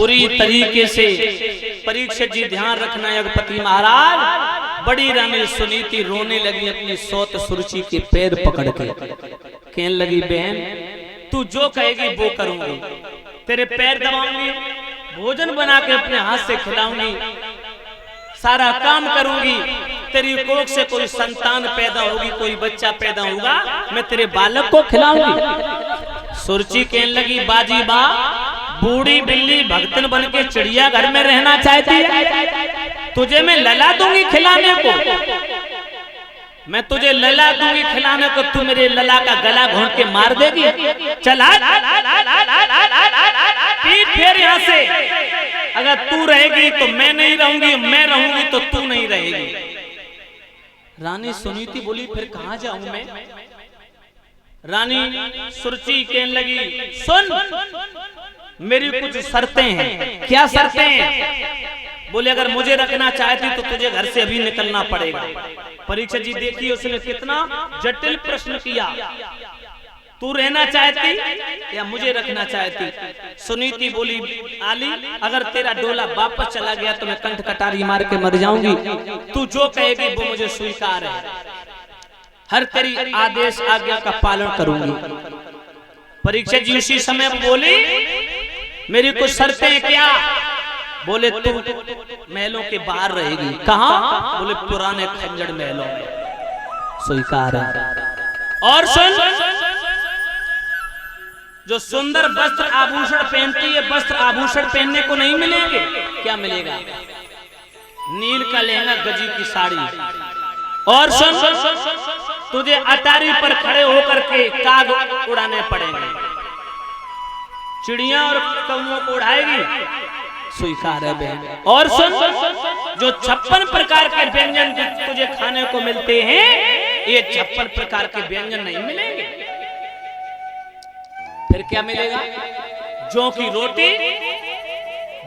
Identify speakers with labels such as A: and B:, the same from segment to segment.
A: बुरी तरीके से। परीक्षित जी ध्यान रखना यज्ञपति महाराज, बड़ी रानी सुनीति रोने लगी अपनी सौत सुरुचि के पैर पकड़ के, कहने लगी बहन तू जो कहेगी वो करूंगी, तेरे पैर दबाऊंगी, भोजन बना के अपने हाथ से खिलाऊंगी, सारा काम करूंगी, तेरी कोख से कोई संतान पैदा होगी, कोई बच्चा पैदा होगा, मैं तेरे बालक को खिलाऊंगी। सुरुचि कहने लगी बाजी बा, बूढ़ी बिल्ली भक्तन बन के चिड़िया घर में रहना चाहती है, तुझे मैं लला दूंगी खिलाने को, मैं तुझे लला दूंगी खिलाने को, तू मेरे लला का गला घोंट के मार देगी, चला पीठ फेर यहाँ से, अगर तू रहेगी तो मैं नहीं रहूंगी, मैं रहूंगी तो तू नहीं रहेगी। रानी सुनीति बोली फिर कहां जाऊं मैं? रानी सुरुचि कहने लगी सुन, मेरी कुछ शर्तें हैं। क्या शर्तें हैं? बोले अगर मुझे रखना चाहती तो तुझे घर से अभी निकलना पड़ेगा। परीक्षित जी देखिए उसने कितना जटिल प्रश्न किया, तू रहना चाहती या मुझे रखना चाहती? सुनीति बोली आली अगर तेरा डोला वापस चला गया तो मैं कंठ कटारी मार के मर जाऊंगी, तू जो कहेगी वो मुझे स्वीकार है, हर तेरी आदेश आज्ञा का पालन करूंगी। परीक्षित जी उसी समय बोली मेरी कुछ शर्तें क्या? बोले तू महलों के बाहर रहेगी। कहां? बोले पुराने खंजर महलों में। स्वीकार है। और सुन, जो सुंदर वस्त्र आभूषण पहनती है, वस्त्र आभूषण पहनने को नहीं मिलेंगे। क्या मिलेगा? नील का लहंगा, गजी की साड़ी। और सुन, तुझे अटारी पर खड़े होकर के काग उड़ाने पड़ेंगे, चिड़िया और कौओं को उड़ाएगी। स्वीकार है बहन। और सुन, जो 56 प्रकार के व्यंजन तुझे खाने को मिलते हैं, ये 56 प्रकार के व्यंजन नहीं मिलेंगे। फिर क्या मिलेगा? जौ की रोटी,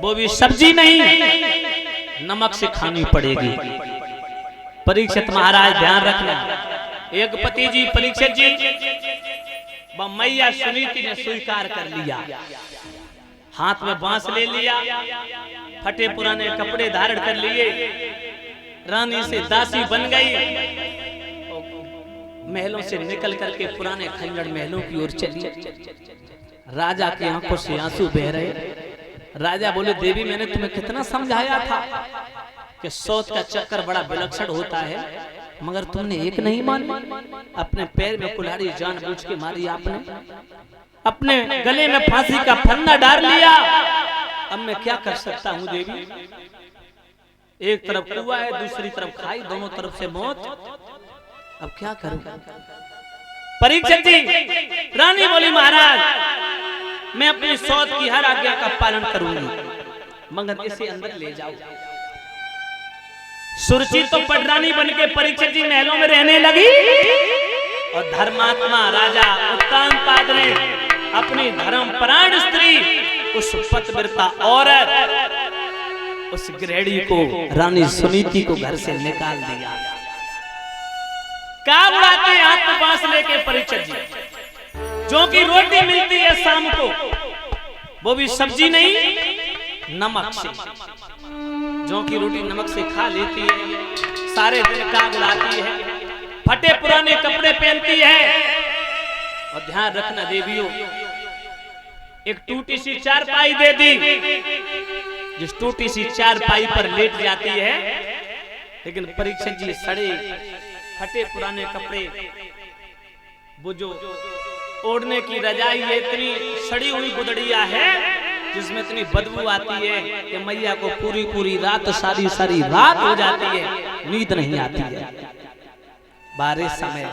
A: वो भी सब्जी नहीं, नमक से खानी पड़ेगी। परीक्षित महाराज ध्यान रखना, यज्ञपति जी परीक्षित जी मैया सुनीति ने स्वीकार कर लिया, हाथ में बांस ले लिया, फटे पुराने कपड़े धारण कर लिए, रानी से दासी बन गई, महलों से निकल करके पुराने खंजर महलों की ओर चली। राजा की आंखों से आंसू बह रहे। राजा बोले देवी मैंने तुम्हें कितना समझाया था कि सौत का चक्कर बड़ा विलक्षण होता है, मगर तुमने एक नहीं मानी। अपने पैर में कुल्हाड़ी जानबूझ के मारी आपने, अपने गले में फांसी का फंदा डाल लिया। अब मैं क्या कर सकता हूँ देवी? एक तरफ कुआं है, दूसरी तरफ खाई, दोनों तरफ से मौत, अब क्या करूं? परीक्षित जी रानी बोली महाराज मैं अपनी सौत की हर आज्ञा का पालन करूंगी, मगर इसे अंदर ले जाओ। सुरुचि तो पटरानी बन के परीक्षित जी महलों में रहने लगी, और धर्मात्मा राजा उत्तानपाद ने अपनी धर्मपरायण स्त्री, उस पतिव्रता औरत, उस गृहिणी को, रानी सुनीति को घर से निकाल दिया। क्या उड़ाते हाथ में बांस लेके परीक्षित जी? जो की रोटी मिलती है शाम को, वो भी सब्जी नहीं, नमक से। जो की रोटी नमक से खा लेती है, सारे दिन काग उड़ाती है, फटे पुराने कपड़े पहनती है। और ध्यान रखना देवियों, एक टूटी सी चारपाई दे दी, जिस टूटी सी चारपाई पर लेट जाती है। लेकिन परीक्षित जी सड़े फटे पुराने कपड़े, वो जो ओढ़ने की रजाई है इतनी सड़ी हुई गुदड़िया है जिसमें इतनी बदबू आती है कि मैया को पूरी पूरी रात, सारी सारी रात हो जाती है, नींद नहीं आती है। बारिश समय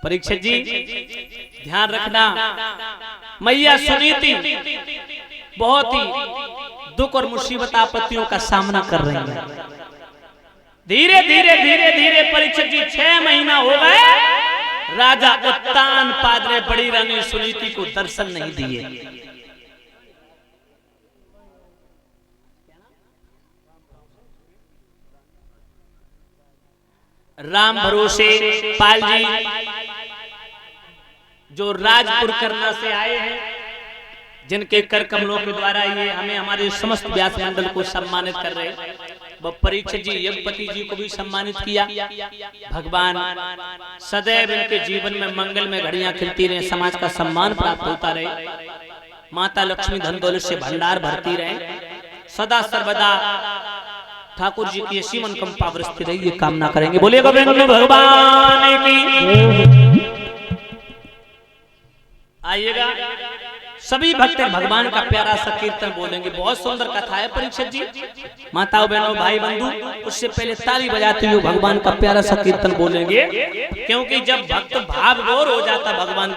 A: परीक्षित जी ध्यान रखना, मैया सुनीति बहुत ही दुख और मुसीबत आपत्तियों का सामना कर रही है। धीरे धीरे धीरे धीरे परीक्षित जी 6 महीना हो गए, राजा उत्तानपाद ने बड़ी रानी सुनीति को दर्शन नहीं दिए। राम भरोसे पाल जी जो राजपुर करना से आए हैं, जिनके कर कमलों के द्वारा ये हमें हमारे समस्त व्यास मंडल को सम्मानित कर रहे, वो परीक्षित जी यज्ञपति जी को भी सम्मानित किया। भगवान सदैव इनके जीवन में मंगल में घड़ियां खिलती रहे, समाज का सम्मान प्राप्त होता रहे, माता लक्ष्मी धन दौलत से भंडार भरती रहे, सदा सर्वदा ठाकुर जी की ऐसी मनोकामना वृष्टि रही, ये कामना करेंगे। बोलिए गोविंद भगवान की। आइएगा सभी भक्त भगवान का प्यारा सा कीर्तन बोलेंगे। बहुत सुंदर कथा है परीक्षित जी। माताओं बहनों भाई बंधु, उससे पहले ताली बजाते हुए भगवान का प्यारा सा कीर्तन बोलेंगे, क्योंकि जब भक्त भाव गौर हो जाता भगवान